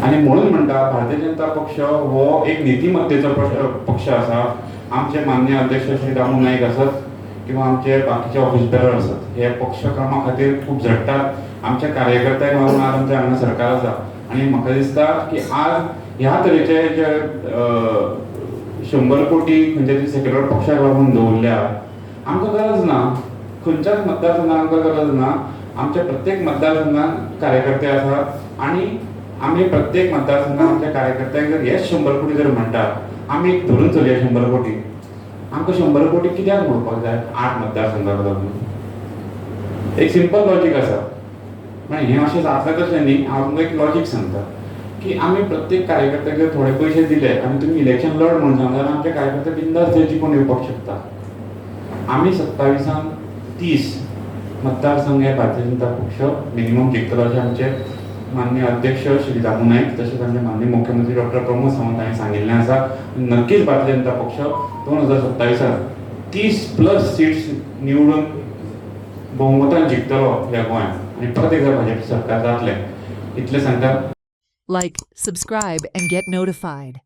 आणि म्हणून म्हणटा भारतीय जनता पक्ष हो एक नीतिमत्तेचो पक्ष आसा. आमचे माननीय अध्यक्ष श्री दामू नाईक आसत किंवा आमचे बाकीचे ऑफिस बेरर आसत, हे पक्षक्रमा खातीर खूब झडटात. आमच्या कार्यकर्त्यांक लागून आज आमच्या हांगा सरकार आसा. आणि म्हाका दिसता की आज ह्या तरेचे जे 100 कोटी खंयच्या तरी सेक्युलर पक्षाक लागून दवरल्या, आमकां गरज ना. खंयच्याच मतदारसंघात आमकां गरज ना. आमच्या प्रत्येक मतदारसंघात कार्यकर्ते आसात आणि आम्ही प्रत्येक मतदारसंघात आमच्या कार्यकर्त्यांक जर हेच 100 कोटी जर म्हणटात, आम्ही धरून चलया 100 कोटी. आमकां 100 कोटी कित्याक म्हणपाक जाय 8 मतदारसंघाक लागून? एक सिंपल लॉजीक आसा. म्हणजे हें अशें जातलें तशें न्ही. हांव तुमकां एक लॉजीक सांगता की आमी प्रत्येक कार्यकर्त्याक जर थोडे पयशे दिले आनी तुमी इलेक्शन लड म्हणून सांगता, जाल्यार आमचे कार्यकर्ते बिंदास थंय जिखून येवपाक शकता. आमी 27 30 मतदारसंघ हे भारतीय जनता पक्ष मिनिमम जिखतलो अशें आमचे माननीय अध्यक्ष श्री दामू नाईक तशेंच आमचे माननीय मुख्यमंत्री डॉक्टर प्रमोद सावंत हांवें सांगिल्लें आसा. नक्कीच भारतीय जनता पक्ष 2027 30+ सीट्स निवडून बहुमतान जिखतलो ह्या गोंयांत आनी परत एकदां भाजप सरकार जातलें. इतलें सांगता. Like, subscribe, and get notified.